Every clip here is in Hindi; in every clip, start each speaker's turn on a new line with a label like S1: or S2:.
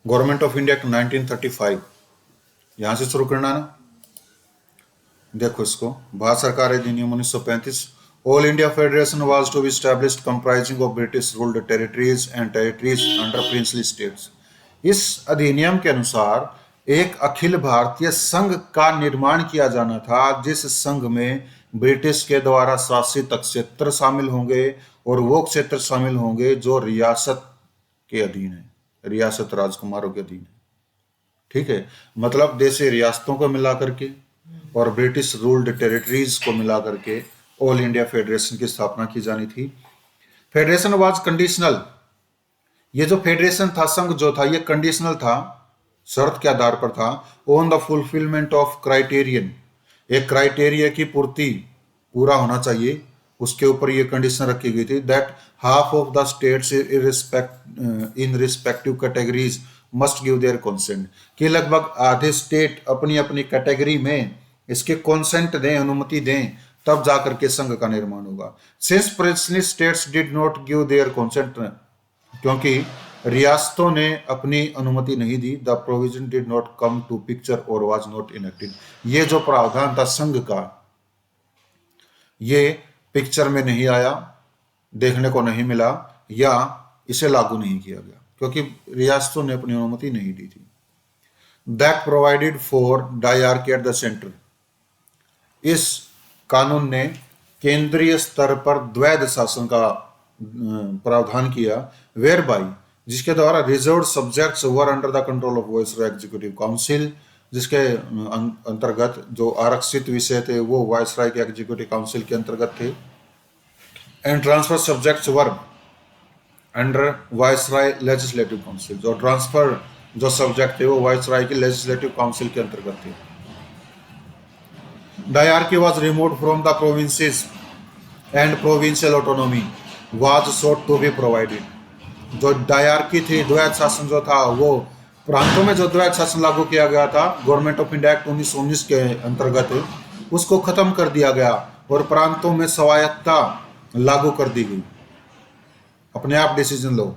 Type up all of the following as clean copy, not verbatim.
S1: गवर्नमेंट ऑफ इंडिया एक्ट 1935, यहां से शुरू करना ना। देखो इसको, भारत सरकार अधिनियम 1935। All India federation was to be established comprising of British ruled territories and territories under princely states. इस अधिनियम के अनुसार एक अखिल भारतीय संघ का निर्माण किया जाना था, जिस संघ में ब्रिटिश के द्वारा शासित क्षेत्र शामिल होंगे और वो क्षेत्र शामिल होंगे जो रियासत के अधीन है, रियासत राजकुमारों के अधीन है। ठीक है, मतलब देशी रियासतों को मिला करके और ब्रिटिश रूल्ड टेरिटरीज को मिला करके ऑल इंडिया फेडरेशन की स्थापना की जानी थी। Federation was conditional. ये जो फेडरेशन था, संघ जो था, ये कंडीशनल था, शर्त के आधार पर था। On the fulfilment of criterion, एक क्राइटेरिया की पूर्ति पूरा होना चाहिए, उसके ऊपर ये कंडीशन रखी गई थी। That half of the states in respective categories must give their consent, कि लगभग आधे स्टेट अपनी अपनी कैटेगरी में इसके कंसेंट दें, अनुमति दें, तब जाकर के संघ का निर्माण होगा। Since princely states did not give their consent, क्योंकि रियासतों ने अपनी अनुमति नहीं दी, the provision did not come to picture और वाज नॉट इनेक्टेड। ये जो प्रावधान था संघ का, ये पिक्चर में नहीं आया, देखने को नहीं मिला, या इसे लागू नहीं किया गया, क्योंकि रियासतों ने अपनी अनुमति नहीं दी थी। That provided for dyarchy at the centre, इस कानून ने केंद्रीय स्तर पर द्वैध शासन का प्रावधान किया। वेयर बाई, जिसके द्वारा reserve subjects were under the control of viceroy executive council, जिसके अंतर्गत जो आरक्षित विषय थे वो वायसरॉय के एग्जीक्यूटिव काउंसिल के अंतर्गत थे। And transfer subjects were under viceroy legislative council, जो ट्रांसफर जो सब्जेक्ट थे वो वायसरॉय के लेजिस्लेटिव काउंसिल के अंतर्गत थे। Diarchy was removed from the provinces and provincial autonomy was sought to be provided. जो डायरकी थी, द्वैध शासन जो था, वो प्रांतों में जो द्वैध शासन लागू किया गया था गवर्नमेंट ऑफ इंडिया एक्ट 1919 के अंतर्गत, उसको खत्म कर दिया गया और प्रांतों में स्वायत्तता लागू कर दी गई, अपने आप डिसीजन लो।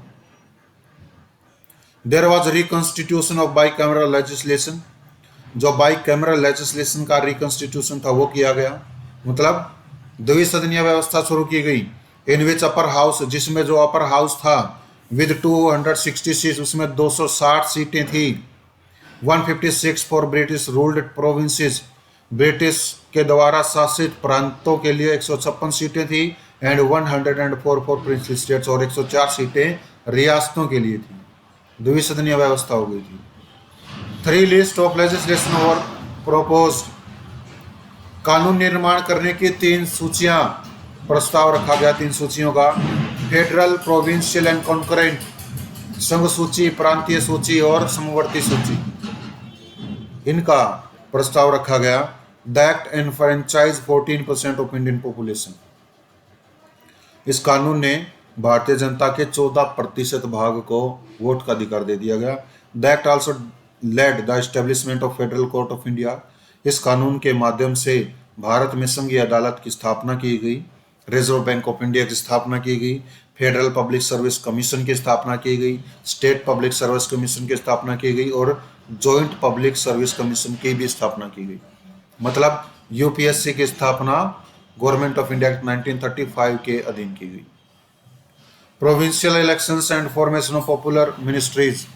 S1: There was reconstitution of bicameral legislation, जो बाई कैमरल लेजिस्लेशन का रिकॉन्स्टिट्यूशन था वो किया गया, मतलब द्विसदनीय व्यवस्था शुरू की गई। इन विच अपर हाउस, जिसमें जो अपर हाउस था विद 266, उसमें 260 सीटें थी। 156 for British ruled provinces, British के द्वारा शासित प्रांतों के लिए 156 सीटें थी। एंड 104 फॉर प्रिंसली स्टेट्स, और 104 सीटें रियासतों के लिए थी। द्विसदनीय व्यवस्था हो गई थी। 3 लिस्ट ऑफ लेजिस्लेशन और प्रोपोज्ड, कानून निर्माण करने की 3 सूचियां, प्रस्ताव रखा गया 3 सूचियों का। फेडरल, प्रोविंशियल एंड कॉन्करेंट, संघ सूची, प्रांतीय सूची और समवर्ती सूची, इनका प्रस्ताव रखा गया। The act enfranchise 14% of Indian population, इस कानून ने भारतीय जनता के 14% भाग को वोट का अधिकार दे दिया गया। The act also led the establishment of federal court of India, इस कानून के माध्यम से भारत में संघीय अदालत की स्थापना की गई। रिजर्व बैंक ऑफ इंडिया की स्थापना की गई। फेडरल पब्लिक सर्विस कमीशन की स्थापना की गई। स्टेट पब्लिक सर्विस कमीशन की स्थापना की गई और जॉइंट पब्लिक सर्विस कमीशन की भी स्थापना की गई। मतलब यूपीएससी की स्थापना गवर्नमेंट ऑफ इंडिया 1935 के अधीन की गई। Provincial elections and formation of popular ministries,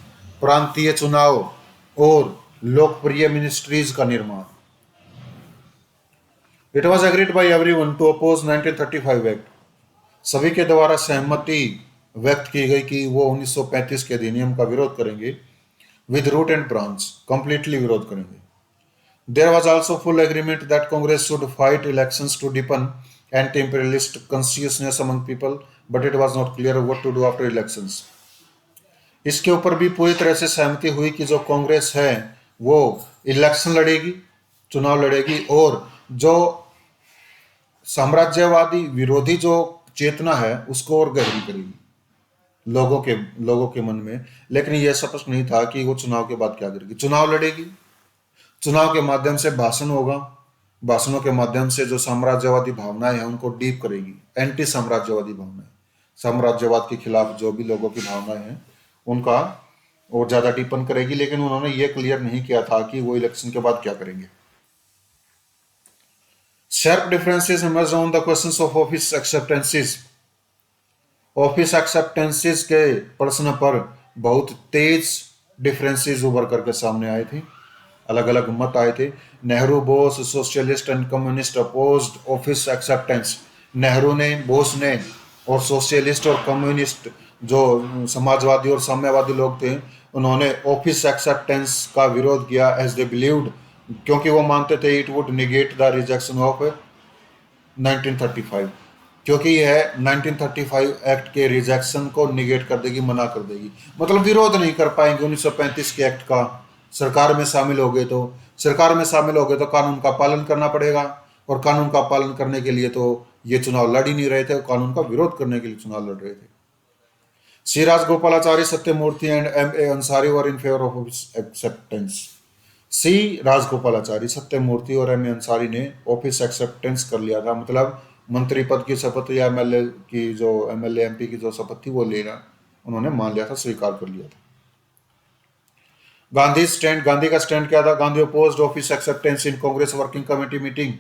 S1: प्रांतीय चुनाव और लोकप्रिय मिनिस्ट्रीज का निर्माण। It was agreed by everyone to oppose 1935 act, सभी के द्वारा सहमति व्यक्त की गई कि वो 1935 के अधिनियम का विरोध करेंगे। With root and branch, completely विरोध करेंगे। There was also full agreement that Congress should fight elections to deepen anti imperialist consciousness among people, but it was not clear what to do after elections. इसके ऊपर भी पूरी तरह से सहमति हुई कि जो कांग्रेस है वो इलेक्शन लड़ेगी, चुनाव लड़ेगी, और जो साम्राज्यवादी विरोधी जो चेतना है उसको और गहरी करेगी लोगों के मन में। लेकिन यह स्पष्ट नहीं था कि वो चुनाव के बाद क्या करेगी। चुनाव लड़ेगी, चुनाव के माध्यम से भाषण होगा, भाषणों के माध्यम से जो साम्राज्यवादी भावनाएं हैं उनको डीप करेगी। एंटी साम्राज्यवादी भावनाएं, साम्राज्यवाद के खिलाफ जो भी लोगों की भावनाएं हैं उनका और ज़्यादा टिप्पण करेगी, लेकिन उन्होंने ये क्लियर नहीं किया था कि वो इलेक्शन के बाद क्या करेंगे। Sharp differences emerged on the questions of office acceptances. Office acceptances के प्रश्न पर बहुत तेज डिफरेंसेस उभर करके सामने आए थे, अलग अलग मत आए थे। Nehru, Bose, socialist and communist opposed office acceptance. Nehru ने, बोस ने और सोशलिस्ट और कम्युनिस्ट जो समाजवादी और साम्यवादी लोग थे, उन्होंने ऑफिस एक्सेप्टेंस का विरोध किया एज दे बिलीव्ड, क्योंकि वो मानते थे it would negate the rejection of 1935, क्योंकि यह 1935 एक्ट के रिजेक्शन को निगेट कर देगी, मना कर देगी। मतलब विरोध नहीं कर पाएंगे 1935 के एक्ट का। सरकार में शामिल हो गए तो, सरकार में शामिल हो गए तो कानून का पालन करना पड़ेगा, और कानून का पालन करने के लिए तो ये चुनाव लड़ ही नहीं रहे थे, कानून का विरोध करने के लिए चुनाव लड़ रहे थे। C Rajagopalachari, Satyamurti and M A Ansari were in favour of acceptance. C Rajagopalachari, Satyamurti और एम ए अंसारी ने ऑफिस एक्सेप्टेंस कर लिया था, मतलब मंत्री पद की शपथ या एमएलए की जो एमएलए एमपी की जो शपथ थी वो लेना उन्होंने मान लिया था, स्वीकार कर लिया था। गांधी स्टैंड, गांधी का स्टैंड क्या था? Gandhi opposed office acceptance in Congress working committee meeting.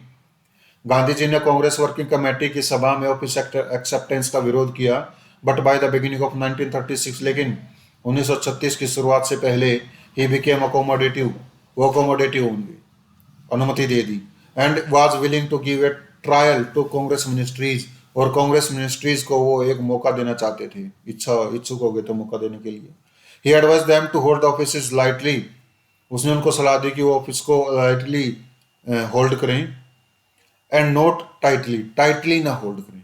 S1: Gandhi ji ने कांग्रेस वर्किंग कमेटी की सभा में ऑफिस एक्सेप्टेंस का विरोध किया, but by the beginning of 1936, लेकिन 1936 की शुरुआत से पहले ही बिकेम अकोमोडेटिव, वो अकोमोडेटिव होंगे, अनुमति दे दी, and was willing to give a trial to Congress ministries, और कांग्रेस मिनिस्ट्रीज को वो एक मौका देना चाहते थे, इच्छुक हो गए थे मौका देने के लिए। He advise them to hold office lightly, उसने उनको सलाह दी कि वो ऑफिस को लाइटली होल्ड करें, एंड नॉट टाइटली, टाइटली ना होल्ड करें।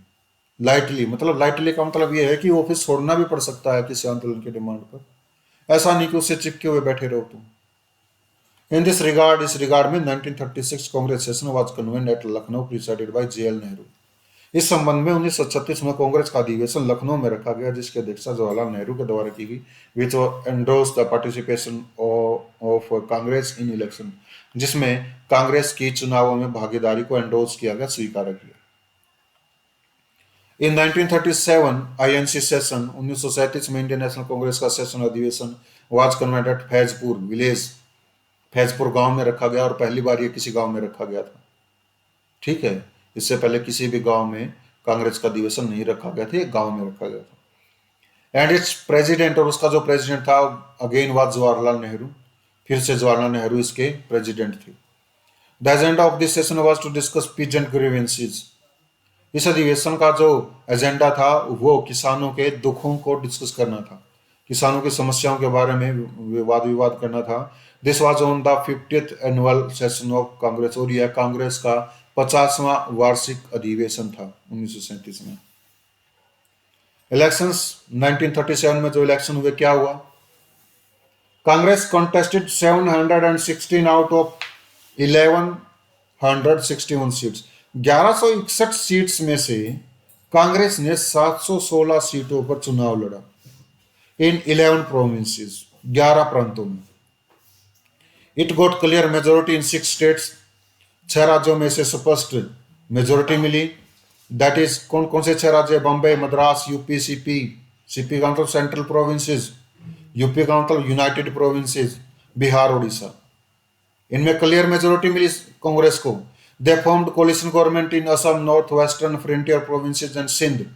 S1: लाइटली मतलब, लाइटली का मतलब ये है कि ऑफिस छोड़ना भी पड़ सकता है किसी आंदोलन के डिमांड पर, ऐसा नहीं कि उससे चिपके हुए बैठे रहो तुम। इन दिस रिगार्ड, इस रिगार्ड में 1936 Congress session was convened at Lucknow presided by J L Nehru. इस संबंध में 1936 में कांग्रेस का अधिवेशन लखनऊ में रखा गया, जिसकी अध्यक्षता जवाहरलाल नेहरू के द्वारा की गई, which endorse the participation of Congress in election, जिसमें कांग्रेस की चुनावों में भागीदारी को एंडोर्स किया गया, स्वीकार किया। इन 1937 आईएनसी सेशन, 1937 में इंडियन नेशनल कांग्रेस का सेशन अधिवेशन was convened at Faizpur village, Faizpur गांव में रखा गया, और पहली बार ये किसी गांव में रखा गया था। ठीक है, इससे पहले किसी भी गांव में कांग्रेस का अधिवेशन नहीं रखा गया था, ये गांव में रखा गया था। एंड इट्स प्रेसिडेंट, और उसका जो प्रेसिडेंट था अगेन वाज जवाहरलाल नेहरू, फिर से जवाहरलाल नेहरू इसके प्रेसिडेंट थे। The agenda of this session was to discuss peasant grievances. इस अधिवेशन का जो एजेंडा था वो किसानों के दुखों को डिस्कस करना था, किसानों की समस्याओं के बारे में वाद विवाद करना था। This was on the 50th annual session of Congress, और यह कांग्रेस का 50वां वार्षिक अधिवेशन था 1937 में। इलेक्शंस 1937 में जो इलेक्शन हुए, क्या हुआ? Congress contested 716 out of 1161 seats. 1161 seats में से कांग्रेस ने 716 सीटों पर चुनाव लड़ा इन 11 प्रोविंसेस, 11 प्रांतों में। It got clear majority in 6 states, 6 राज्यों में से स्पष्ट मेजोरिटी मिली। दैट इज कौन कौन से 6 राज्य? Bombay, Madras, UP, CP, CP का मतलब सेंट्रल प्रोविंसेस, यूपी का मतलब यूनाइटेड प्रोविंसेस, बिहार, उड़ीसा। इनमें क्लियर मेजोरिटी मिली कांग्रेस को। They formed coalition government in Assam, north western frontier provinces and Sindh.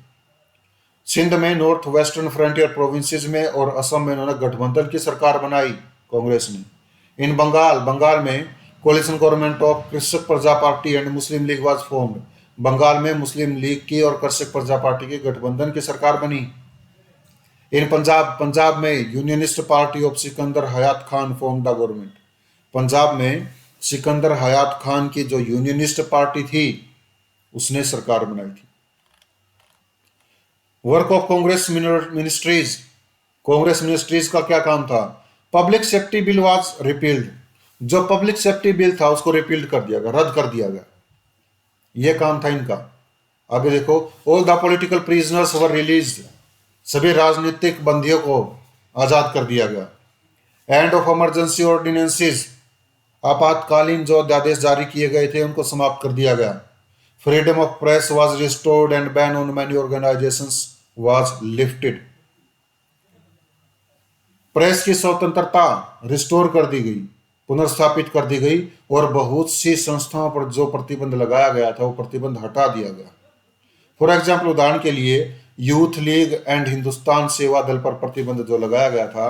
S1: Sindh में, नॉर्थ वेस्टर्न फ्रंटियर प्रोविंसेस में और असम में उन्होंने गठबंधन की सरकार बनाई कांग्रेस ने। इन बंगाल, बंगाल में coalition government of Krishak Praja party and Muslim league was formed. Bengal में मुस्लिम लीग की और कृषक प्रजा पार्टी की गठबंधन की सरकार बनी। इन पंजाब, पंजाब में unionist party of Sikandar Hayat Khan form the government. Punjab में सिकंदर हयात खान की जो यूनियनिस्ट पार्टी थी उसने सरकार बनाई थी। Work of Congress ministries, Congress ministries का क्या काम था? Public safety bill was repealed, जो पब्लिक सेफ्टी बिल था उसको रिपील्ड कर दिया गया, रद्द कर दिया गया, यह काम था इनका। आगे देखो, all the political prisoners were released, सभी राजनीतिक बंदियों को आजाद कर दिया गया। एंड ऑफ इमरजेंसी ऑर्डिनेंसेस, आपातकालीन जो अध्यादेश जारी किए गए थे उनको समाप्त कर दिया गया। Freedom of press was restored and ban on many organisations was lifted. Press की स्वतंत्रता रिस्टोर कर दी गई, पुनर्स्थापित कर दी गई, और बहुत सी संस्थाओं पर जो प्रतिबंध लगाया गया था वो प्रतिबंध हटा दिया गया। फॉर एग्जाम्पल, उदाहरण के लिए यूथ लीग एंड हिंदुस्तान सेवा दल पर प्रतिबंध जो लगाया गया था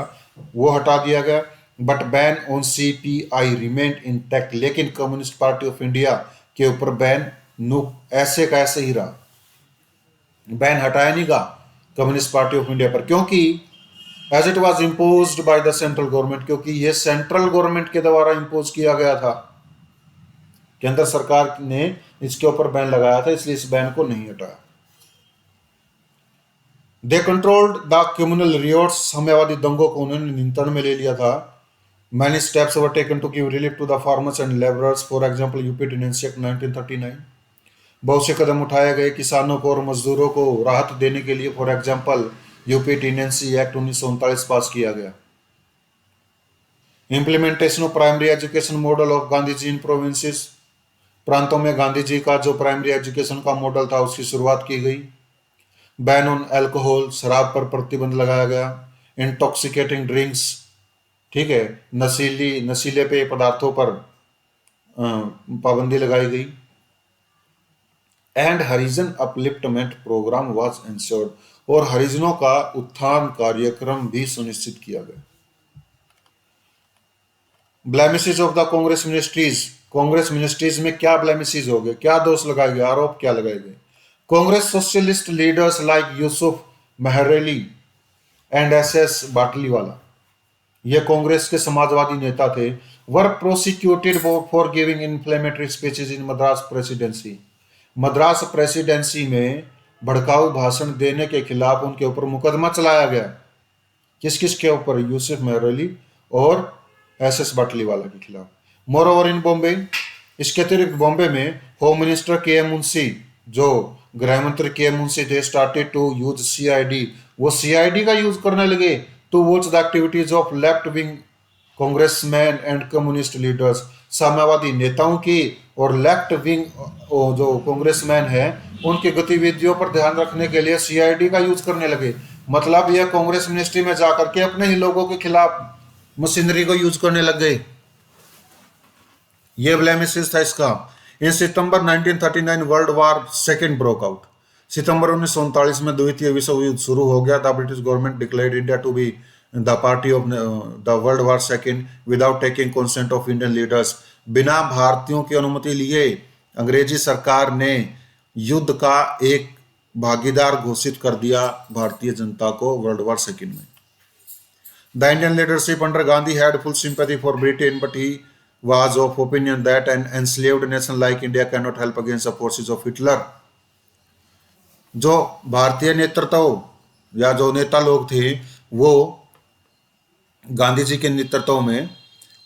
S1: वो हटा दिया गया। But ban on CPI remained intact, लेकिन कम्युनिस्ट पार्टी ऑफ इंडिया के ऊपर बैन नु ऐसे का ऐसे ही रहा, बैन हटाया नहीं गया कम्युनिस्ट पार्टी ऑफ इंडिया पर, क्योंकि as it was imposed by the central government, क्योंकि ये सेंट्रल गवर्नमेंट के द्वारा इम्पोज किया गया था, केंद्र सरकार ने इसके ऊपर बैन लगाया था, इसलिए इस बैन को नहीं हटाया। They controlled the communal riots, साम्यवादी दंगों को उन्होंने नियंत्रण में ले लिया था। Many steps were taken to give relief to the farmers and labourers, for example UP tenancy act 1939। बहुत से कदम उठाए गए किसानों को और मजदूरों को राहत देने के लिए, for example UP tenancy act 1939 pass किया गया। Implementation of primary education model of Gandhi ji in provinces, प्रांतों में गांधी जी का जो प्राइमरी एजुकेशन का मॉडल था उसकी शुरुआत की गई। बैन ऑन अल्कोहल, शराब पर प्रतिबंध लगाया गया। इंटॉक्सिकेटिंग ड्रिंक्स, ठीक है, नशीले पेय पदार्थों पर पाबंदी लगाई गई। And Harijan upliftment programme was ensured, और हरिजनों का उत्थान कार्यक्रम भी सुनिश्चित किया गया। Blemishes of the Congress ministries, Congress ministries में क्या ब्लेमिसेस हो गए, क्या दोष लगाए गए, आरोप क्या लगाए गए। Congress socialist leaders like Yusuf Meherally and SS Batliwala, ये कांग्रेस के समाजवादी नेता थे, were prosecuted for giving inflammatory speeches in Madras presidency, Madras presidency में भड़काऊ भाषण देने के खिलाफ उनके ऊपर मुकदमा चलाया गया। किस किस के ऊपर, यूसुफ मेहरेली और एसएस बाटलीवाला के खिलाफ। मोर ओवर इन बॉम्बे, इसके अतिरिक्त बॉम्बे में home minister K M Munshi, जो गृह मंत्री के एम मुंशी थे, स्टार्टेड टू यूज सीआईडी, वो सीआईडी का यूज करने लगे to watch the activities of left wing congressman and communist leaders, साम्यवादी नेताओं की और लेफ्ट विंग जो कांग्रेसमैन है उनकी गतिविधियों पर ध्यान रखने के लिए सीआईडी का यूज करने लगे। मतलब यह कांग्रेस मिनिस्ट्री में जाकर के अपने ही लोगों के खिलाफ मशीनरी को यूज करने लग गए। यह ब्लेमिसेस था इसका। In September 1939 world war second broke out, सितंबर 1939 में द्वितीय विश्व युद्ध शुरू हो गया। The British government declared India to be the party of the world war second without taking consent of Indian leaders, बिना भारतीयों की अनुमति लिए अंग्रेजी सरकार ने युद्ध का एक भागीदार घोषित कर दिया भारतीय जनता को वर्ल्ड वार सेकेंड में। The Indian leadership under Gandhi had full sympathy for Britain, but he was of opinion that an enslaved nation like India cannot help against the forces of Hitler. जो भारतीय नेतृत्व या जो नेता लोग थे वो गांधी जी के नेतृत्व में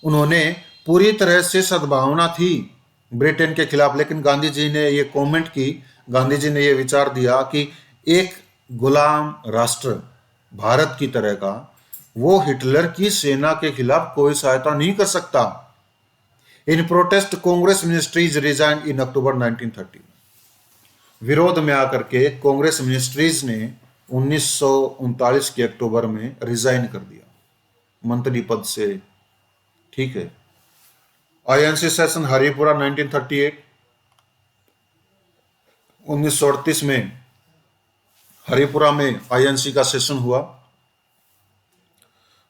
S1: उन्होंने पूरी तरह से सद्भावना थी ब्रिटेन के खिलाफ, लेकिन गांधी जी ने ये कमेंट की, गांधी जी ने ये विचार दिया कि एक गुलाम राष्ट्र भारत की तरह का वो हिटलर की सेना के खिलाफ कोई सहायता नहीं कर सकता। In protest Congress ministries resign in October 1930, विरोध में आकर के कांग्रेस मिनिस्ट्रीज ने 1939 के अक्टूबर में रिजाइन कर दिया मंत्री पद से, ठीक है। आईएनसी सेशन हरिपुरा 1938, 1938 में हरिपुरा में आईएनसी का सेशन हुआ।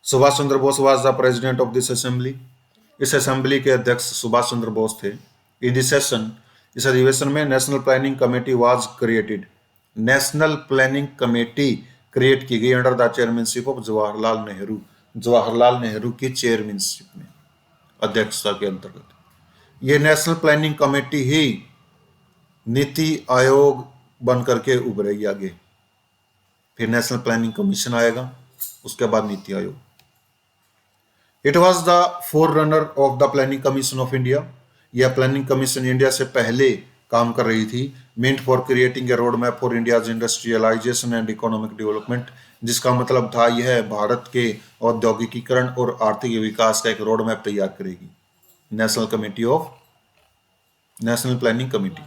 S1: Subhash Chandra Bose was the president of this assembly, इस असेंबली के अध्यक्ष सुभाष चंद्र बोस थे। इन दिस सेशन, इस अधिवेशन में national planning committee was created, national planning committee create की गई under the chairmanship of Jawaharlal Nehru, Jawaharlal Nehru की चेयरमैनशिप में, अध्यक्षता के अंतर्गत। ये नेशनल प्लानिंग कमेटी ही नीति आयोग बन करके उभरेगी आगे, फिर नेशनल प्लानिंग कमीशन आएगा, उसके बाद NITI Aayog. It was the forerunner of the planning commission of India, यह प्लानिंग कमीशन इंडिया से पहले काम कर रही थी। Meant for creating a road map for India's industrialisation and economic development, जिसका मतलब था यह भारत के औद्योगिकीकरण और आर्थिक विकास का एक रोड मैप तैयार करेगी। National committee of national planning committee.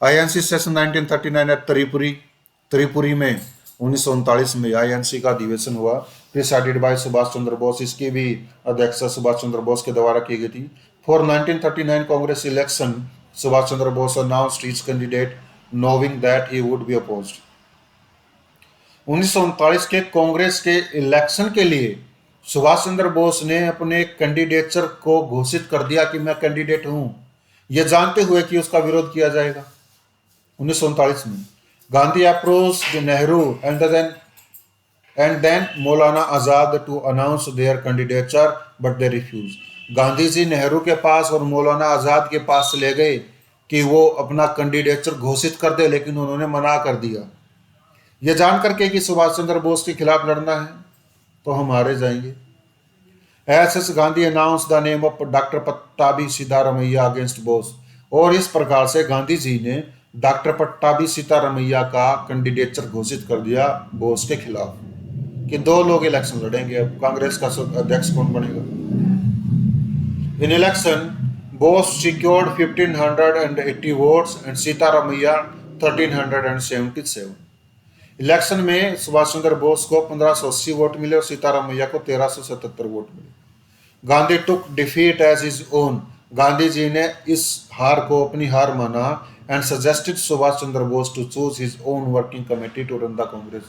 S1: INC session 1939 at Tripuri में 1939 में आईएनसी का अधिवेशन हुआ। प्रिसाइडेड बाय सुभाष चंद्र बोस, इसकी भी अध्यक्षता सुभाष चंद्र बोस के द्वारा की गई थी। For 1939 Congress election, Subhash Chandra Bose announced his candidate नोविंग that he would be opposed. 1939 के कांग्रेस के इलेक्शन के लिए सुभाष चंद्र बोस ने अपने कैंडिडेचर को घोषित कर दिया कि मैं कैंडिडेट हूं, यह जानते हुए कि उसका विरोध किया जाएगा। 1939 में Gandhi approached Nehru and then Maulana Azad to announce their candidature but they refuse. Gandhi ji Nehru के पास और मौलाना आजाद के पास ले गए कि वो अपना कैंडिडेचर घोषित कर दे, लेकिन उन्होंने मना कर दिया। यह जान करके कि सुभाष चंद्र बोस के खिलाफ लड़ना है तो हम हारे जाएंगे। S Gandhi announce the name of doctor Pattabhi Sitaramayya against Bose, और इस प्रकार से गांधी जी ने डॉक्टर पट्टाभी सीतारमैया का कैंडिडेचर घोषित कर दिया बोस के खिलाफ कि दो लोग इलेक्शन लड़ेंगे। अब कांग्रेस का अध्यक्ष कौन बनेगा? In election Bose secured 1580 votes and Sitaramayya 1377। Election में सुभाष चंद्र बोस को 1580 वोट मिले और सीतारमैया को 1377 वोट मिले। Gandhi took defeat as his own, Gandhi ji ने इस हार को अपनी हार माना and suggested Subhash Chandra Bose to choose his own working committee to run the Congress,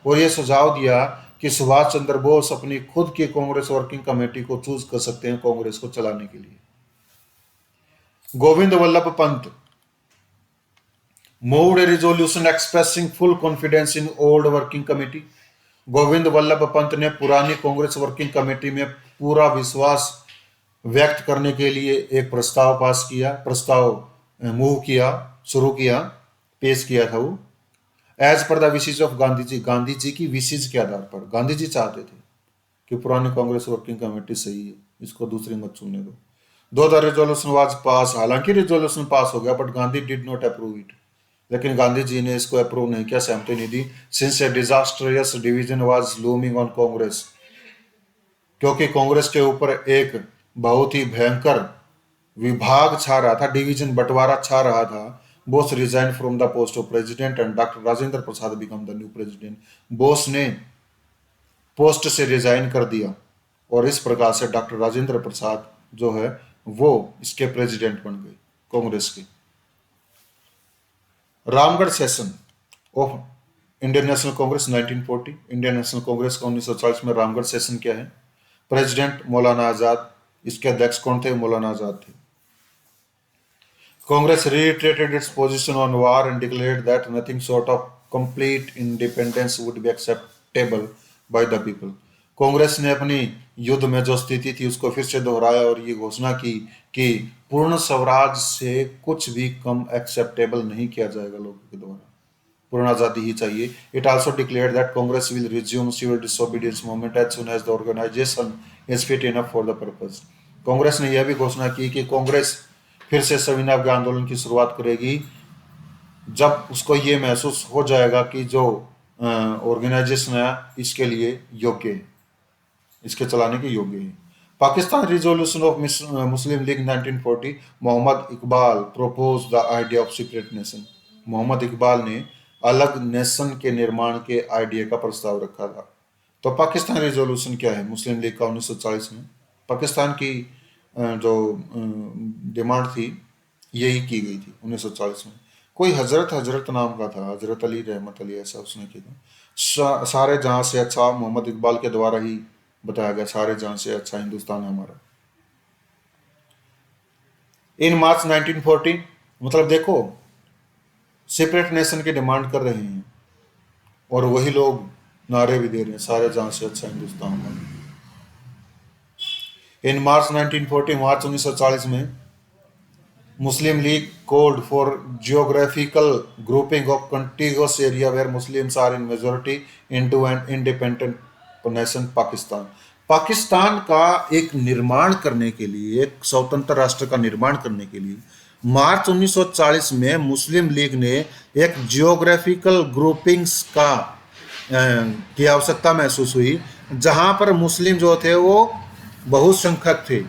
S1: और यह सुझाव दिया कि सुभाष चंद्र बोस अपनी खुद की कांग्रेस वर्किंग कमेटी को चूज कर सकते हैं कांग्रेस को चलाने के लिए। Govind Vallabh Pant moved a resolution expressing full confidence in old working committee। Govind Vallabh Pant ने पुरानी कांग्रेस वर्किंग कमेटी में पूरा विश्वास व्यक्त करने के लिए एक प्रस्ताव पास किया, प्रस्ताव मूव किया, शुरू किया, पेश किया था वो। As per the wishes of Gandhi ji, Gandhi ji की विशेज के आधार पर गांधी जी चाहते थे कि पुरानी कांग्रेस वर्किंग कमेटी सही है, इसको दूसरी मत चुनने दो। दो द रिजोल्यूशन वाज पास, हालांकि रिजोल्यूशन पास हो गया but Gandhi did not approve it, लेकिन गांधी जी ने इसको अप्रूव नहीं किया, सहमति नहीं दी। Since a disastrous division was looming on Congress, क्योंकि कांग्रेस के ऊपर एक बहुत ही भयंकर विभाग छा रहा था, डिवीजन बंटवारा छा रहा था। Bose resign from the post of president and doctor Rajendra Prasad become the new president. Bose ने पोस्ट से रिजाइन कर दिया और इस प्रकार से डॉक्टर राजेंद्र प्रसाद जो है वो इसके प्रेसिडेंट बन गए कांग्रेस के। Ramgarh session of Indian national Congress 1940, Indian national Congress का 1940 में रामगढ़ सेशन क्या है? प्रेसिडेंट मौलाना आजाद, इसके अध्यक्ष कौन थे? मौलाना आजाद थे। Congress reiterated its position on war and declared that nothing short of complete independence would be acceptable by the people। Congress ने अपनी युद्ध में जो स्थिति थी उसको फिर से दोहराया और ये घोषणा की कि पूर्ण स्वराज से कुछ भी कम एक्सेप्टेबल नहीं किया जाएगा लोगों के द्वारा, पूर्ण आजादी ही चाहिए। It also declared that Congress will resume civil disobedience movement as soon as the organisation is fit enough for the purpose. Congress ने यह भी घोषणा की कि कांग्रेस फिर से सविनय आंदोलन की शुरुआत करेगी जब उसको ये महसूस हो जाएगा कि जो ऑर्गेनाइजेशन है इसके लिए योग्य है, इसके चलाने के योग्य है। Pakistan resolution of Muslim League 1940, Mohammad Iqbal propose the idea of separate nation. Mohammad Iqbal ने अलग नेशन के निर्माण के आइडिया का प्रस्ताव रखा था। तो पाकिस्तान रिजोल्यूशन क्या है मुस्लिम लीग का 1940 में? पाकिस्तान की जो डिमांड थी यही की गई थी 1940 में। कोई हजरत नाम का था, हजरत अली रहमत अली, ऐसा उसने किया। सारे जहां से अच्छा मोहम्मद इकबाल के द्वारा ही बताया गया, सारे जहां से अच्छा हिंदुस्तान है हमारा। इन मार्च 1940, मतलब देखो सेपरेट नेशन की डिमांड कर रहे हैं और वही लोग नारे भी दे रहे हैं, सारे जहां से अच्छा हिंदुस्तान हमारा। इन मार्च 1940, मार्च 1940 में Muslim league called for geographical grouping of contiguous area where Muslims are in majority into an independent nation Pakistan. Pakistan का एक निर्माण करने के लिए, एक स्वतंत्र राष्ट्र का निर्माण करने के लिए मार्च 1940 में मुस्लिम लीग ने एक जियोग्राफिकल ग्रुपिंग्स का की आवश्यकता महसूस हुई, जहां पर मुस्लिम जो थे वो बहुसंख्यक थे।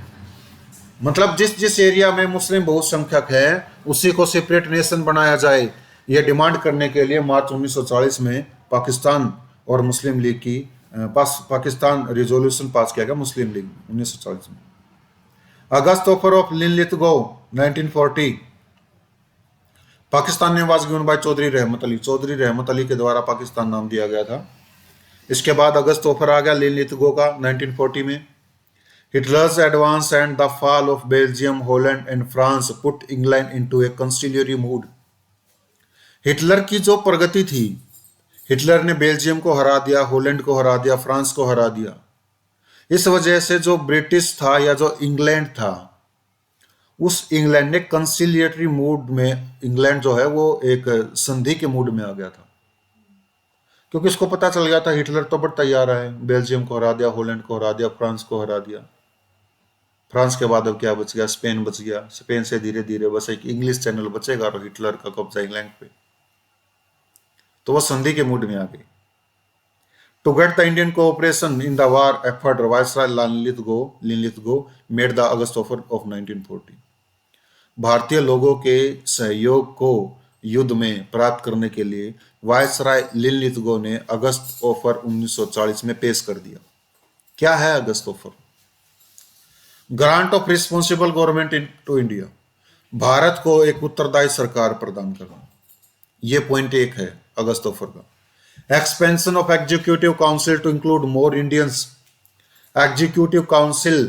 S1: मतलब जिस जिस एरिया में मुस्लिम बहुसंख्यक है उसी को सेपरेट नेशन बनाया जाए, यह डिमांड करने के लिए मार्च 1940 में पाकिस्तान और मुस्लिम लीग की पाकिस्तान रिजोल्यूशन पास किया गया मुस्लिम लीग 1940 में। अगस्त ऑफर ऑफ लिनलिथगो 1940, पाकिस्तान ने वाज गिवन बाय चौधरी रहमत अली के द्वारा पाकिस्तान नाम दिया गया था। इसके बाद अगस्त ऑफर आ गया लिनलिथगो का 1940 में। Hitler's advance and the fall of Belgium, Holland and France put England into a conciliatory mood. Hitler की जो प्रगति थी, हिटलर ने बेल्जियम को हरा दिया, हॉलैंड को हरा दिया, फ्रांस को हरा दिया। इस वजह से जो ब्रिटिश था या जो इंग्लैंड था, उस इंग्लैंड ने कंसिलिएटरी मूड में, इंग्लैंड जो है वो एक संधि के मूड में आ गया था, क्योंकि इसको पता चल गया था हिटलर तो बड़ा तैयार है, बेल्जियम को हरा दिया, हॉलैंड को हरा दिया, फ्रांस को हरा दिया। फ्रांस के बाद अब क्या बच गया? स्पेन बच गया। स्पेन से धीरे धीरे बस एक इंग्लिश चैनल बचेगा और हिटलर का कब्जा इंग्लैंड पे। तो वो संधि के मूड में आ गई। To get the Indian cooperation in the war effort, viceroy Linlithgow made the August offer of 1940। भारतीय लोगों के सहयोग को युद्ध में प्राप्त करने के लिए वायसराय लिनलिथगो ने अगस्त ऑफर 1940 में पेश कर दिया। क्या है August offer? Grant of responsible government in to India, Bharat को एक उत्तरदायी सरकार प्रदान करना। ये पॉइंट एक है अगस्त ऑफर का। Expansion of executive council to include more Indians, executive council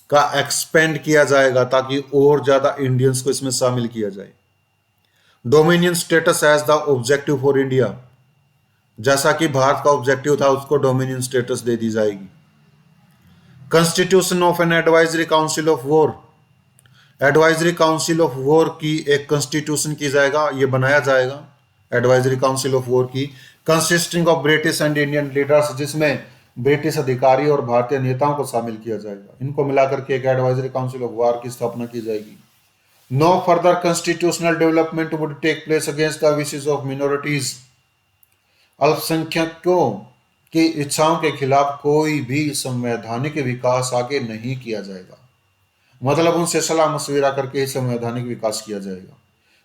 S1: का एक्सपेंड किया जाएगा ताकि और ज्यादा इंडियंस को इसमें शामिल किया जाए। Dominion status as the objective for India, जैसा कि भारत का ऑब्जेक्टिव था उसको डोमिनियन स्टेटस दे दी जाएगी। Constitution of an advisory council of war, advisory council of war की एक कंस्टिट्यूशन की जाएगा, ये बनाया जाएगा एडवाइजरी काउंसिल ऑफ वॉर की, consisting of British and Indian leaders, जिसमें ब्रिटिश अधिकारी और भारतीय नेताओं को शामिल किया जाएगा। इनको मिलाकर के एक एडवाइजरी काउंसिल ऑफ वॉर की स्थापना की जाएगी। No further constitutional development would take place against the wishes of minorities, अल्पसंख्यकों की इच्छाओं के खिलाफ कोई भी संवैधानिक विकास आगे नहीं किया जाएगा। मतलब उनसे सलाह मशविरा करके संवैधानिक विकास किया जाएगा।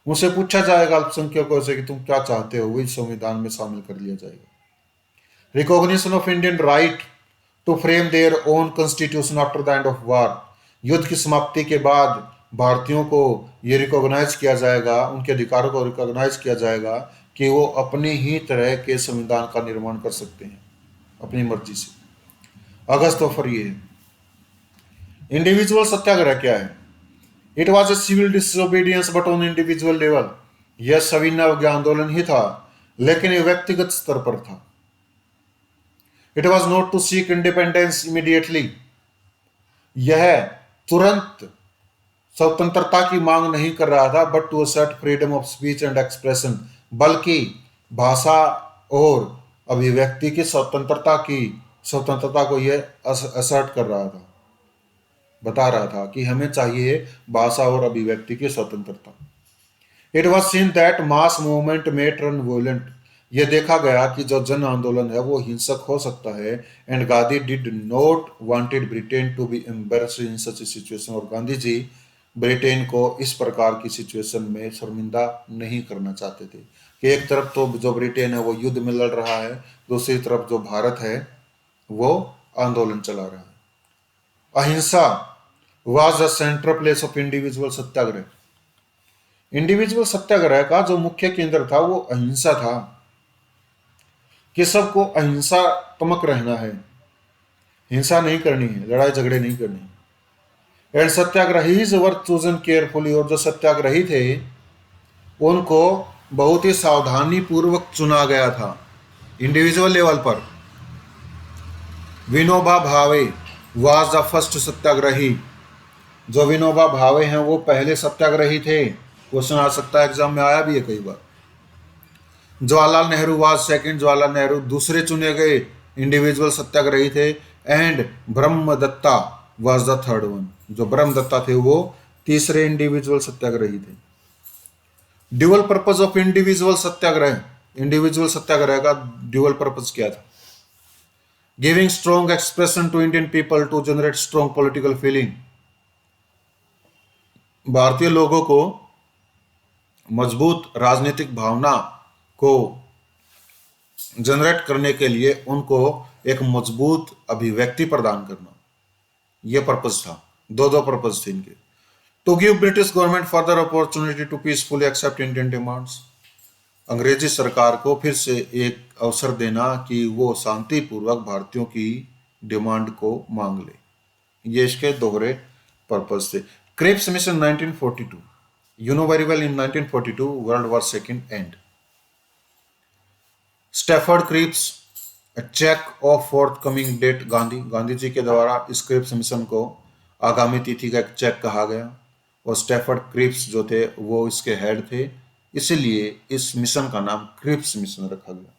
S1: उनसे पूछा जाएगा अल्पसंख्यकों से कि तुम क्या चाहते हो, वही संविधान में शामिल कर लिया जाएगा। Recognition of Indian right to frame their own constitution after the end of war, युद्ध की समाप्ति के बाद भारतीयों को ये रिकॉग्नाइज किया जाएगा, उनके अधिकारों को रिकॉग्नाइज किया जाएगा कि वो अपनी ही तरह के संविधान का निर्माण कर सकते हैं अपनी मर्जी से। अगस्त ऑफर ये है। इंडिविजुअल सत्याग्रह क्या है? It was a civil disobedience but on individual level, यह सविनय आंदोलन ही था लेकिन ये व्यक्तिगत स्तर पर था। It was not to seek independence immediately, यह तुरंत स्वतंत्रता की मांग नहीं कर रहा था, but to assert freedom of speech and expression, बल्कि भाषा और अभिव्यक्ति की स्वतंत्रता को यह असर्ट कर रहा था, बता रहा था कि हमें चाहिए भाषा और अभिव्यक्ति की स्वतंत्रता। It was seen that mass movement में टर्न वोलेंट, यह देखा गया कि जो जन आंदोलन है वो हिंसक हो सकता है। And Gandhi did not wanted Britain to be embarrassed in such a situation, और गांधी जी ब्रिटेन को इस प्रकार की सिचुएशन में शर्मिंदा नहीं करना चाहते थे कि एक तरफ तो जो ब्रिटेन है वो युद्ध में लड़ रहा है, दूसरी तरफ जो भारत है वो आंदोलन चला रहा है। अहिंसा was the central place of individual satyagraha, individual satyagraha का जो मुख्य केंद्र था वो अहिंसा था कि सबको अहिंसात्मक रहना है, हिंसा नहीं करनी है, लड़ाई झगड़े नहीं करनी। And satyagrahis were chosen carefully, और जो सत्याग्रही थे उनको बहुत ही सावधानी पूर्वक चुना गया था इंडिविजुअल लेवल पर। Vinoba Bhave was the first सत्याग्रही, जो विनोबा भावे हैं वो पहले सत्याग्रही थे। क्वेश्चन आ सकता है, एग्जाम में आया भी है कई बार। जवाहरलाल नेहरू वाज सेकंड, जवाहरलाल नेहरू दूसरे चुने गए इंडिविजुअल सत्याग्रही थे। And Brahmadatta was the third one, जो ब्रह्मदत्ता थे वो तीसरे इंडिविजुअल सत्याग्रही थे। Dual purpose of individual satyagraha, individual satyagraha का ड्यूअल पर्पज क्या था? Giving strong expression to Indian people to generate strong political feeling, भारतीय लोगों को मजबूत राजनीतिक भावना को जनरेट करने के लिए उनको एक मजबूत अभिव्यक्ति प्रदान करना, यह पर्पज था। दो दो पर्पज थे इनके। To give British government further opportunity to peacefully accept Indian demands, अंग्रेजी सरकार को फिर से एक अवसर देना कि वो शांतिपूर्वक भारतीयों की डिमांड को मांग ले। ये इसके दोहरे पर्पज थे। Cripps mission 1942, you know very well, in 1942 world war second end. Stafford Cripps, cheque of forthcoming date, Gandhi ji के द्वारा इस क्रिप्स मिशन को आगामी तिथि का एक चेक कहा गया, और स्टैफर्ड क्रिप्स जो थे वो इसके हेड थे, इसलिए इस मिशन का नाम क्रिप्स मिशन रखा गया।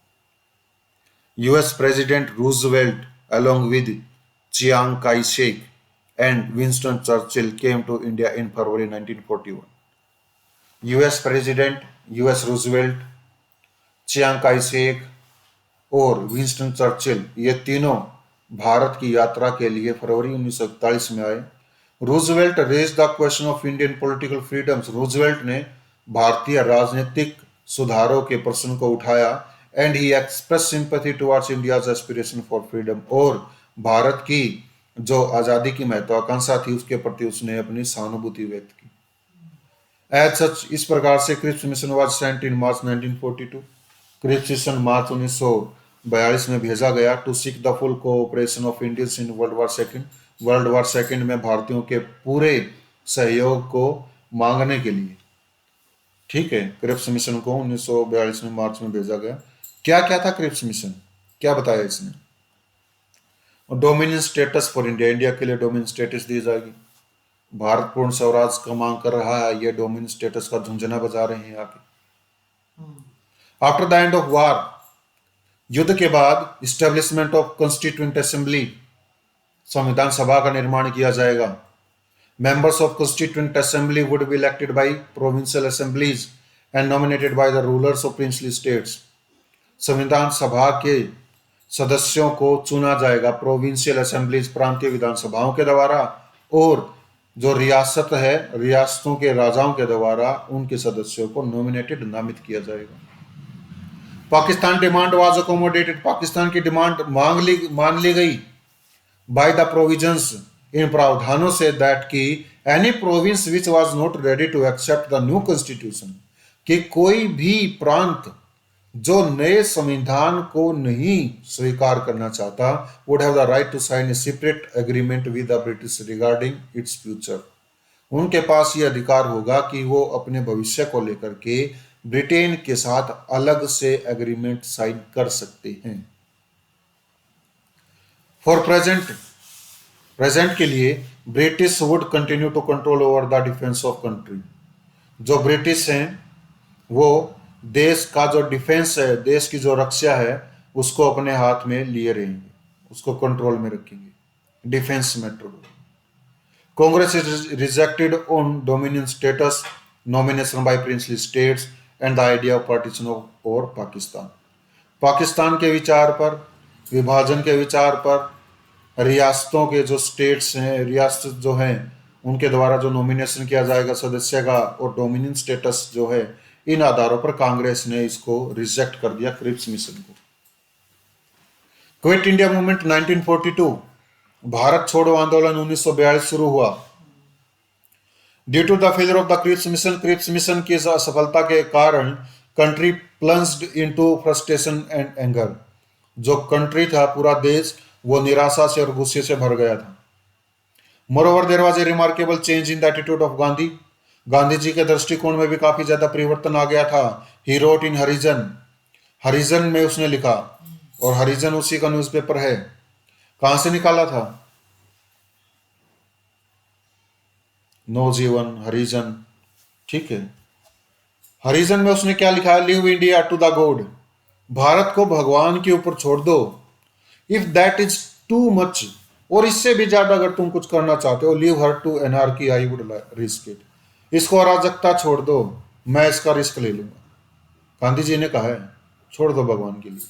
S1: US president Roosevelt along with Chiang Kai-shek and Winston Churchill came to India in February 1941. US president US Roosevelt, Chiang Kai Shek और विंस्टन चर्चिल, ये तीनों भारत की यात्रा के लिए फरवरी 1941 में आए। Roosevelt raise the question of Indian political freedoms, Roosevelt ने भारतीय राजनीतिक सुधारों के प्रश्न को उठाया। And he express sympathy towards India's aspiration for freedom, और भारत की जो आज़ादी की महत्वाकांक्षा थी उसके प्रति उसने अपनी सहानुभूति व्यक्त की। एज सच, इस प्रकार से Cripps mission was sent in March 1942, Cripps mission मार्च 1942 में भेजा गया to seek the full cooperation of Indians in world war second, world war second में भारतीयों के पूरे सहयोग को मांगने के लिए। ठीक है, क्रिप्स मिशन को 1942 में मार्च में भेजा गया। क्या क्या था क्रिप्स मिशन, क्या बताया इसने? Dominion status for India, India के लिए डोमिनियन स्टेटस दी जाएगी। भारत पूर्ण स्वराज का मांग कर रहा है, ये डोमिनियन स्टेटस का झुंझुना बजा रहे हैं आके। After the end of war, युद्ध के बाद इस्टेब्लिशमेंट ऑफ कॉन्स्टिट्यूएंट असेंबली, संविधान सभा का निर्माण किया जाएगा। Members of constituent assembly would be elected by provincial assemblies and nominated by the rulers of princely states, संविधान सभा के सदस्यों को चुना जाएगा प्रोविंशियल असेंबलीज, प्रांतीय विधानसभाओं के द्वारा, और जो रियासत है, रियासतों के राजाओं के द्वारा उनके सदस्यों को नॉमिनेटेड, नामित किया जाएगा। Pakistan demand was accommodated, Pakistan की डिमांड मान ली गई। बाय द प्रोविजंस, इन प्रावधानों से, दैट की any province which was not ready to accept the new constitution, कि कोई भी प्रांत जो नए संविधान को नहीं स्वीकार करना चाहता, would have the right to sign a separate agreement with the British regarding its future, उनके पास ये अधिकार होगा कि वो अपने भविष्य को लेकर के ब्रिटेन के साथ अलग से एग्रीमेंट साइन कर सकते हैं। फॉर प्रेजेंट के लिए British would continue to control over the defence of country, जो ब्रिटिश हैं वो देश का जो डिफेंस है, देश की जो रक्षा है, उसको अपने हाथ में लिए रहेंगे, उसको कंट्रोल में रखेंगे, defence matter. Congress is rejected on dominion status, nomination by princely states and the idea of partition of और पाकिस्तान, पाकिस्तान के विचार पर, विभाजन के विचार पर, रियासतों के जो स्टेट्स हैं, रियासत जो हैं, उनके द्वारा जो नॉमिनेशन किया जाएगा सदस्य का, और डोमिनियन स्टेटस जो है, इन आधारों पर कांग्रेस ने इसको रिजेक्ट कर दिया, क्रिप्स मिशन को। क्विट इंडिया मूवमेंट 1942, भारत छोड़ो आंदोलन 1942 शुरू हुआ। Due to the failure of the Cripps mission की असफलता के कारण country plunged into frustration and anger, जो कंट्री था, पूरा देश, वो निराशा से और गुस्से से भर गया था। Moreover there was a remarkable change in the attitude of Gandhi, Gandhi ji के दृष्टिकोण में भी काफी ज्यादा परिवर्तन आ गया था। ही रोट इन हरिजन, हरिजन में उसने लिखा, और हरिजन उसी का न्यूज़पेपर है। कहां से निकाला था? नवजीवन, हरिजन, ठीक है। हरिजन में उसने क्या लिखा है? Leave India to the God, भारत को भगवान के ऊपर छोड़ दो। If that is too much, और इससे भी ज्यादा अगर तुम कुछ करना चाहते हो, leave her to anarchy, I would risk it, इसको अराजकता छोड़ दो, मैं इसका रिस्क ले लूंगा। गांधी जी ने कहा है, छोड़ दो भगवान के लिए।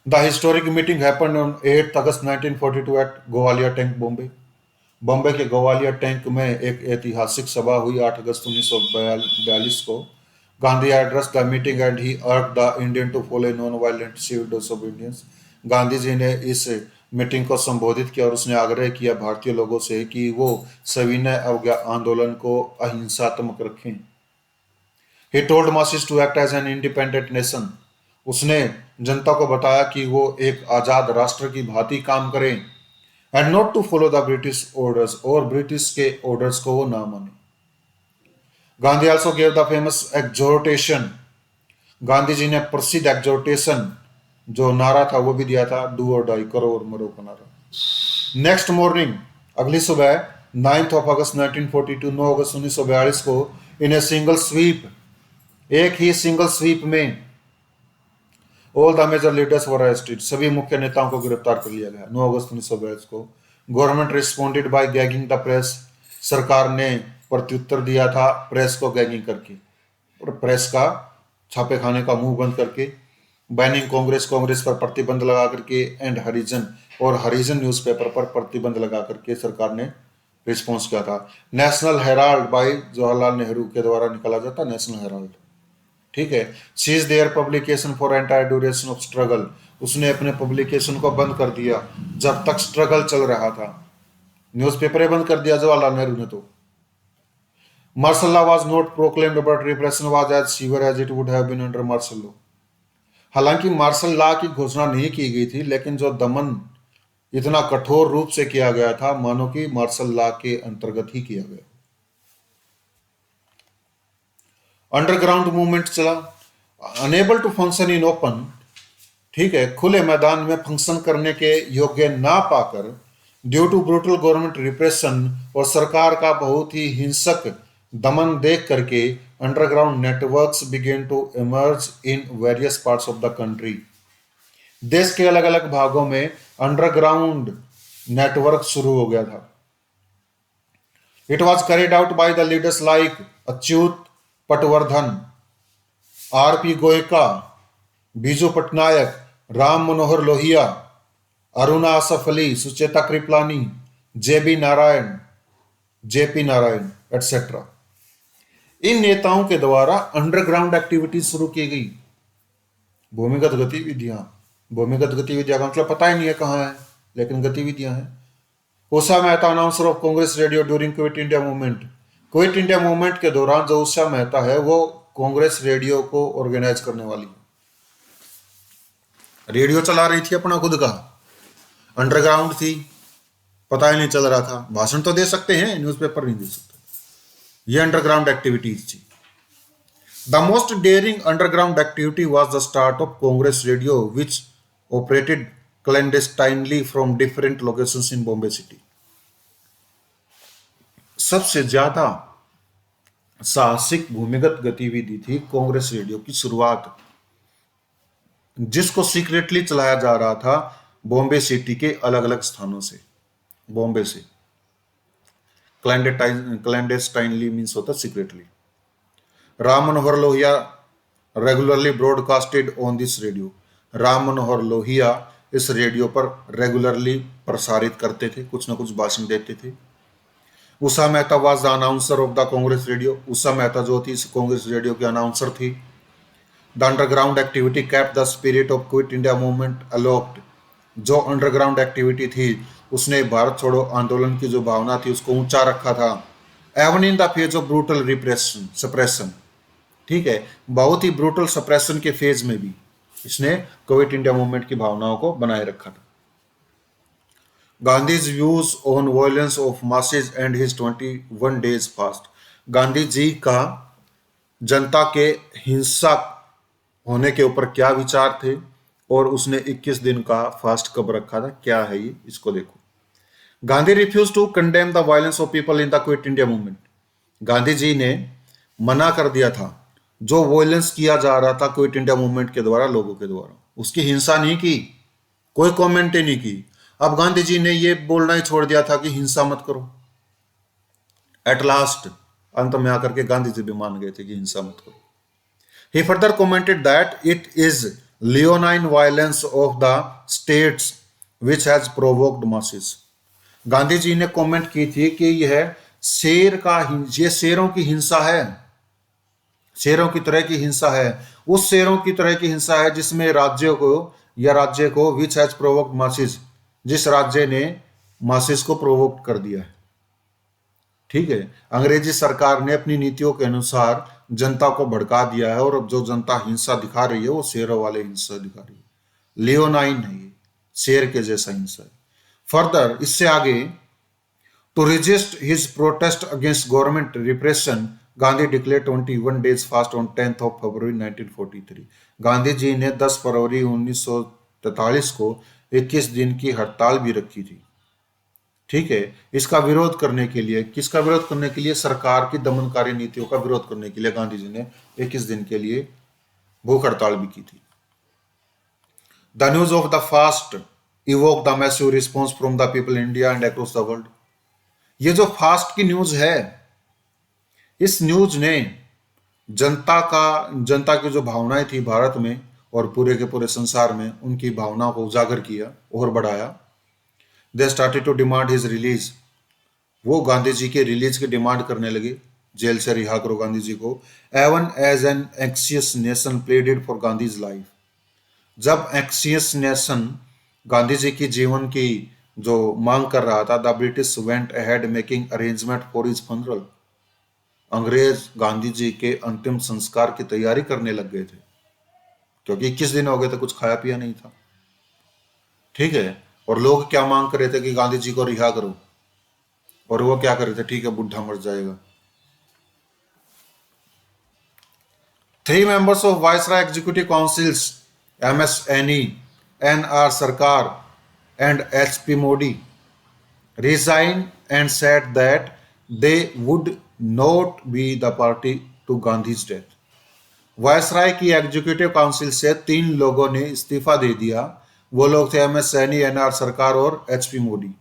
S1: The historic meeting happened on 8 August 1942 at Gowalia tank, Bombay, Bombay के गोवालिया टैंक में एक ऐतिहासिक सभा हुई 8 अगस्त 1942 को। Gandhi addressed the meeting and he urged the Indian to follow non-violent civil disobedience. Gandhi ji ने इस मीटिंग को संबोधित किया और उसने आग्रह किया भारतीय लोगों से कि वो सविनय अवज्ञा आंदोलन को अहिंसात्मक रखें. He told masses to act as an independent nation. उसने जनता को बताया कि वो एक आजाद राष्ट्र की भांति काम करें and not to follow the British orders, और ब्रिटिश के ऑर्डर्स को वो ना माने. Gandhi also gave the famous exhortation. Gandhi ji ने प्रसिद्ध exhortation जो नारा था वो भी दिया था, डू और डाई, करो और मरो का नारा. नेक्स्ट मॉर्निंग, अगली सुबह 9 अगस्त 1942, 9 अगस्त 1942 को इन ए सिंगल स्वीप, एक ही सिंगल स्वीप में all the major leaders were arrested, सभी मुख्य नेताओं को गिरफ्तार कर लिया गया 9 अगस्त 1942 को. Government responded by gagging the press, सरकार ने प्रत्युत्तर दिया था प्रेस को गैगिंग करके, और प्रेस का छापे खाने का मुंह बंद करके. बैनिंग कांग्रेस, कांग्रेस पर प्रतिबंध लगा करके, एंड हरिजन, और हरिजन न्यूज़पेपर पर प्रतिबंध लगा करके सरकार ने रिस्पॉन्स किया था. National Herald by Jawaharlal Nehru के द्वारा निकाला जाता नेशनल हेराल्ड, ठीक है. Cease their publication for entire duration of struggle, उसने अपने पब्लिकेशन को बंद कर दिया जब तक स्ट्रगल चल रहा था. न्यूज़पेपर बंद कर दिया जवाहरलाल नेहरू ने तो. Martial law was not proclaimed but repression was as severe as it would have been under martial law. हालांकि मार्शल लॉ की घोषणा नहीं की गई थी, लेकिन जो दमन इतना कठोर रूप से किया गया था मानो कि मार्शल लॉ के अंतर्गत ही किया गया. अंडरग्राउंड मूवमेंट चला. Unable to function in open, ठीक है, खुले मैदान में फंक्शन करने के योग्य ना पाकर, due to brutal government repression, और सरकार का बहुत ही हिंसक दमन देख करके, underground networks began to emerge in various parts of the country. देश के अलग अलग भागों में अंडरग्राउंड नेटवर्क शुरू हो गया था. It was carried out by the leaders like Achyut Patwardhan, RP. गोयका, बीजू पटनायक, राम मनोहर लोहिया, अरुणा असफ अली, सुचेता कृपलानी, जेपी नारायण एटसेट्रा. इन नेताओं के द्वारा अंडरग्राउंड एक्टिविटीज शुरू की गई. भूमिगत गतिविधियां का मतलब पता ही नहीं है कहां है, लेकिन गतिविधियां हैं. Usha Mehta, announcer of Congress radio during quit India movement. Quit India movement के दौरान जो उषा मेहता है वो कांग्रेस रेडियो को ऑर्गेनाइज करने वाली है. रेडियो चला रही थी अपना खुद का, अंडरग्राउंड थी, पता ही नहीं चल रहा था. भाषण तो दे सकते हैं, न्यूज़पेपर नहीं दे सकते. ये अंडरग्राउंड एक्टिविटीज थी. The most daring underground activity was the start of Congress radio which operated clandestinely from different locations in Bombay city. सबसे ज्यादा साहसिक भूमिगत गतिविधि थी कांग्रेस रेडियो की शुरुआत, जिसको सीक्रेटली चलाया जा रहा था बॉम्बे सिटी के अलग अलग स्थानों से. बॉम्बे से क्लैंडेस्टाइनली मीन्स होता secretly. Ram Manohar Lohia regularly broadcasted on this radio. Ram Manohar Lohia इस रेडियो पर रेगुलरली प्रसारित करते थे, कुछ ना कुछ भाषण देते थे. Usha Mehta was the announcer of the Congress radio. Usha Mehta जो थी इस कांग्रेस रेडियो की अनाउंसर थी. The underground activity kept the spirit of quit India movement aloft. जो अंडरग्राउंड एक्टिविटी थी उसने भारत छोड़ो आंदोलन की जो भावना थी उसको ऊंचा रखा था. Even in the phase of brutal repression suppression, ठीक है, बहुत ही ब्रूटल सप्रेशन के फेज में भी इसने क्विट इंडिया मूवमेंट की भावनाओं को बनाए रखा था. Gandhi's views on violence of masses and his 21 days fast. Gandhi ji का जनता के हिंसक होने के ऊपर क्या विचार थे और उसने 21 दिन का फास्ट कब रखा था, क्या है ये, इसको देखो. Gandhi refuse to condemn the violence of people in the quit India movement. Gandhi ji ने मना कर दिया था जो वायलेंस किया जा रहा था क्विट इंडिया मूवमेंट के द्वारा, लोगों के द्वारा, उसकी हिंसा नहीं की, कोई कमेंट ही नहीं की. अब गांधी जी ने ये बोलना ही छोड़ दिया था कि हिंसा मत करो. एट लास्ट अंत में आकर के गांधी जी भी मान गए थे कि हिंसा मत करो. He further commented that it is leonine violence of the states which has provoked masses. Gandhi ji ने कमेंट की थी कि यह शेरों की हिंसा है, शेरों की तरह की हिंसा है, उस शेरों की तरह की हिंसा है जिसमें राज्य को विच हैज प्रोवोक्ड मासिस, जिस राज्य ने मासिस को प्रोवोक्ट कर दिया है। ठीक है, अंग्रेजी सरकार ने अपनी नीतियों के अनुसार जनता को भड़का दिया है, और अब जो जनता हिंसा दिखा रही है वो शेरों वाले हिंसा दिखा रही है, लियोनाइन है ये, शेर के जैसा हिंसा है। फर्दर इससे आगे, to resist his protest against government repression, Gandhi declare 21 days fast on 10th of February 1943। Gandhi ji ने 10 फरवरी 1943 को 21 दिन की हड़ताल भी रखी थी। ठीक है, इसका विरोध करने के लिए, किसका विरोध करने के लिए? सरकार की दमनकारी नीतियों का विरोध करने के लिए गांधी जी ने 21 दिन के लिए भूख हड़ताल भी की थी। The news of the fast evoke the massive response from the people India and across the world. ये जो फास्ट की न्यूज है, इस न्यूज ने जनता की जो भावनाएं थी भारत में और पूरे के पूरे संसार में, उनकी भावनाओं को उजागर किया और बढ़ाया। They started to demand his release, वो गांधी जी के रिलीज की डिमांड करने लगे, जेल से रिहा करो गांधी जी को। Even as an anxious nation pleaded for Gandhi's life, जब एंक्सियस नेशन गांधी जी की जीवन की जो मांग कर रहा था, the British went ahead making arrangement for his funeral, अंग्रेज गांधी जी के अंतिम संस्कार की तैयारी करने लग गए थे, क्योंकि 21 दिन हो गए थे, कुछ खाया पिया नहीं था। ठीक है, और लोग क्या मांग कर रहे थे कि गांधी जी को रिहा करो, और वो क्या कर रहे थे? ठीक है, बुढ़ा मर जाएगा। 3 members of Viceroy Executive Councils, MS Annie, NR Sarkar and HP Modi, resigned and said that they would not be the party to Gandhi's death। Viceroy की एग्जीक्यूटिव काउंसिल से 3 लोगों ने इस्तीफा दे दिया। वो लोग थे MS सैनी, NR सरकार और HP मोदी।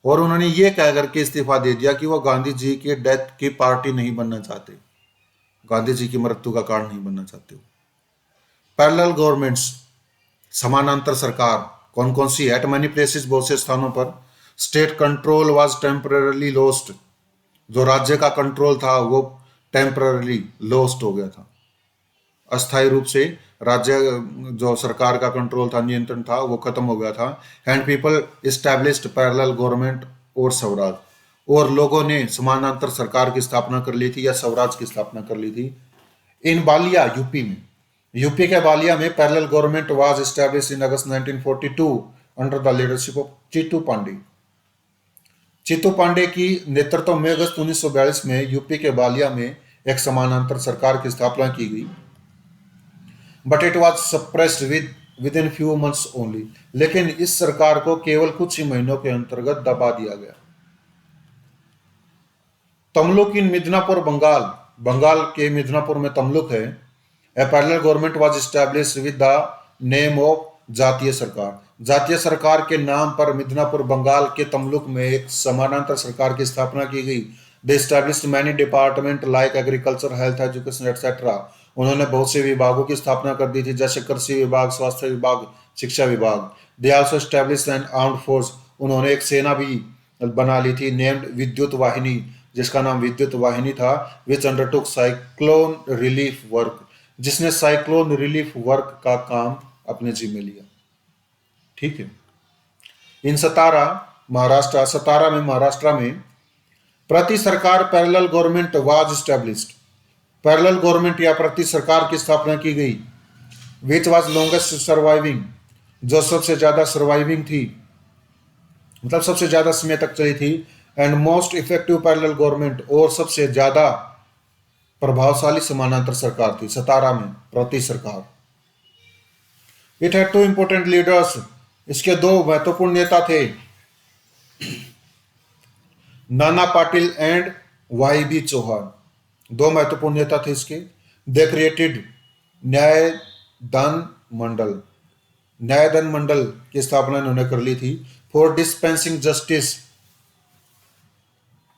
S1: और उन्होंने ये कह करके इस्तीफा दे दिया कि वो गांधी जी की डेथ की पार्टी नहीं बनना चाहते, गांधी जी की मृत्यु का कारण नहीं बनना चाहते। पैरेलल गवर्नमेंट्स, समानांतर सरकार, कौन कौन सी? एट मैनी प्लेसेस, बहुत से स्थानों पर। State control was temporary lost, जो राज्य का कंट्रोल था वो टेम्पररी लॉस्ट हो गया था, अस्थायी रूप से राज्य जो सरकार का कंट्रोल था, नियंत्रण था, वो खत्म हो गया था। And people established parallel government और स्वराज, और लोगों ने समानांतर सरकार की स्थापना कर ली थी या स्वराज की स्थापना कर ली थी। इन बालिया, यूपी में, यूपी के बालिया में parallel government was established in August 1942 under the leadership of Chittu Pandey. Chittu Pandey की नेतृत्व में अगस्त 1942 में यूपी के बालिया में एक समानांतर सरकार की स्थापना की गई। But it was suppressed with in few months only, लेकिन इस सरकार को केवल कुछ ही महीनों के अंतर्गत दबा दिया गया। तमलुक इन मिदनापुर, बंगाल, बंगाल के मिदनापुर में तमलुक है। A parallel government was established with the name of Jatiya Sarkar, जातीय सरकार के नाम पर मिदनापुर बंगाल के तमलुक में एक समानांतर सरकार की स्थापना की गई। They established many department like agriculture, health, education et cetera. उन्होंने बहुत से विभागों की स्थापना कर दी थी, जैसे कृषि विभाग, स्वास्थ्य विभाग, शिक्षा विभाग। They also established N armed force, उन्होंने एक सेना भी बना ली थी, नेम्ड विद्युत वाहिनी, जिसका नाम विद्युत वाहिनी था, विच अंडरटुक साइक्लोन रिलीफ वर्क, जिसने साइक्लोन रिलीफ वर्क का काम अपने जिम्मे लिया। ठीक है। इन सतारा में महाराष्ट्र में प्रति सरकार parallel government was established, parallel government या प्रति सरकार की स्थापना की गई। विच वाज लॉन्गेस्ट सर्वाइविंग, जो सबसे ज्यादा सर्वाइविंग थी, मतलब सबसे ज्यादा समय तक चली थी। And most effective parallel government, और सबसे ज्यादा प्रभावशाली समानांतर सरकार थी सतारा में प्रति सरकार। इट हैड 2 इंपोर्टेंट लीडर्स, इसके 2 महत्वपूर्ण नेता थे, Nana Patil and Y B Chavan, 2 महत्वपूर्ण नेता थे इसके। दे क्रिएटेड न्यायदान मंडल की स्थापना इन्होंने कर ली थी, फॉर डिस्पेंसिंग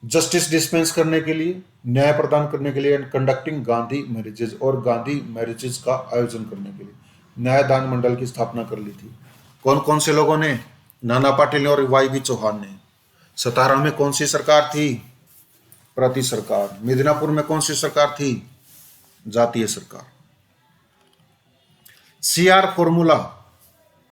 S1: जस्टिस डिस्पेंस करने के लिए, न्याय प्रदान करने के लिए, एंड कंडक्टिंग गांधी मैरिजेज, और गांधी मैरिजेज का आयोजन करने के लिए न्यायदान मंडल की स्थापना कर ली थी। कौन कौन से लोगों ने? नाना पाटिल और वाई बी चौहान ने। सतारा में कौन सी सरकार थी? प्रति सरकार। मिदनापुर में कौन सी सरकार थी? जातीय सरकार। CR formula